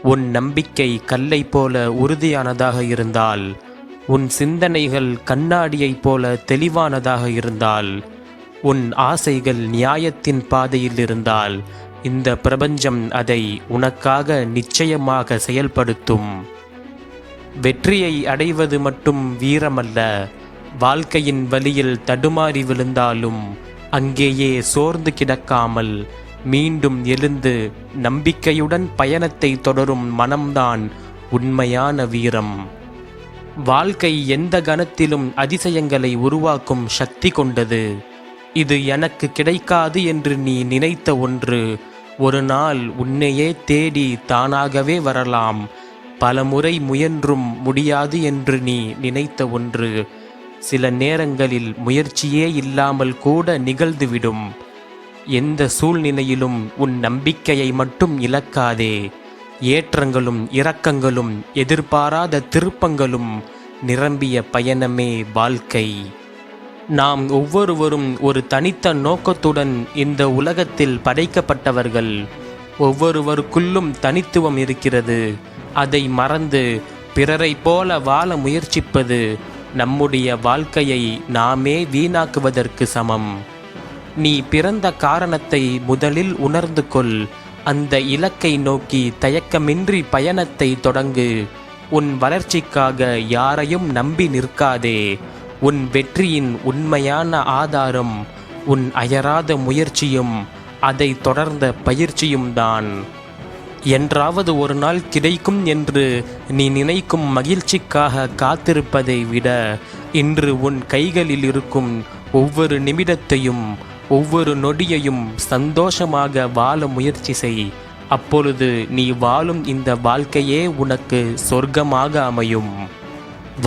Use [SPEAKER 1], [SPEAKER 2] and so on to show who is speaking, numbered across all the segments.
[SPEAKER 1] உன் நம்பிக்கை கல்லை போல உறுதியானதாக இருந்தால், உன் சிந்தனைகள் கண்ணாடியைப் போல தெளிவானதாக இருந்தால், உன் ஆசைகள் நியாயத்தின் பாதையில் இருந்தால், இந்த பிரபஞ்சம் அதை உனக்காக நிச்சயமாக செயல்படுத்தும். வெற்றியை அடைவது மட்டும் வீரமல்ல. வாழ்க்கையின் வழியில் தடுமாறி விழுந்தாலும் அங்கேயே சோர்ந்து கிடக்காமல் மீண்டும் எழுந்து நம்பிக்கையுடன் பயணத்தை தொடரும் மனம்தான் உண்மையான வீரம். வாழ்க்கை எந்த கணத்திலும் அதிசயங்களை உருவாக்கும் சக்தி கொண்டது. இது எனக்கு கிடைக்காது என்று நீ நினைத்த ஒன்று ஒரு நாள் உன்னையே தேடி தானாகவே வரலாம். பல முறை முயன்றும் முடியாது என்று நீ நினைத்த ஒன்று சில நேரங்களில் முயற்சியே இல்லாமல் கூட நிகழ்ந்துவிடும். எந்த சூழ்நிலையிலும் உன் நம்பிக்கையை மட்டும் இழக்காதே. ஏற்றங்களும் இரக்கங்களும் எதிர்பாராத திருப்பங்களும் நிரம்பிய பயணமே வாழ்க்கை. நாம் ஒவ்வொருவரும் ஒரு தனித்த நோக்கத்துடன் இந்த உலகத்தில் படைக்கப்பட்டவர்கள். ஒவ்வொருவருக்குள்ளும் தனித்துவம் இருக்கிறது. அதை மறந்து பிறரை போல வாழ முயற்சிப்பது நம்முடைய வாழ்க்கையை நாமே வீணாக்குவதற்கு சமம். நீ பிறந்த காரணத்தை முதலில் உணர்ந்து கொள். அந்த இலக்கை நோக்கி தயக்கமின்றி பயணத்தை தொடங்கு. உன் வளர்ச்சிக்காக யாரையும் நம்பி நிற்காதே. உன் வெற்றியின் உண்மையான ஆதாரம் உன் அயராத முயற்சியும் அதை தொடர்ந்த பயிற்சியும் தான். என்றாவது ஒரு நாள் கிடைக்கும் என்று நீ நினைக்கும் மகிழ்ச்சிக்காக காத்திருப்பதை விட இன்று உன் கைகளில் இருக்கும் ஒவ்வொரு நிமிடத்தையும் ஒவ்வொரு நொடியையும் சந்தோஷமாக வாழ முயற்சி செய். அப்பொழுது நீ வாழும் இந்த வாழ்க்கையே உனக்கு சொர்க்கமாக அமையும்.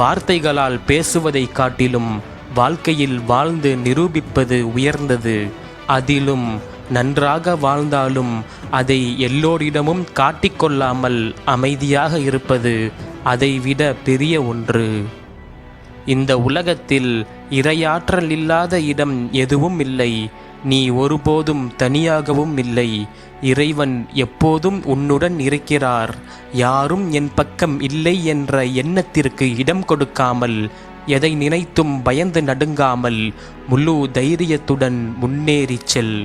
[SPEAKER 1] வார்த்தைகளால் பேசுவதை காட்டிலும் வாழ்க்கையில் வாழ்ந்து நிரூபிப்பது உயர்ந்தது. அதிலும் நன்றாக வாழ்ந்தாலும் அதை எல்லோரிடமும் காட்டிக்கொள்ளாமல் அமைதியாக இருப்பது அதைவிட பெரிய ஒன்று. இந்த உலகத்தில் இறையாற்றல் இல்லாத இடம் எதுவும் இல்லை. நீ ஒருபோதும் தனியாகவும் இல்லை. இறைவன் எப்போதும் உன்னுடன் இருக்கிறார். யாரும் என் பக்கம் இல்லை என்ற எண்ணத்திற்கு இடம் கொடுக்காமல், எதை நினைத்தும் பயந்து நடுங்காமல் முழு தைரியத்துடன் முன்னேறிச் செல்.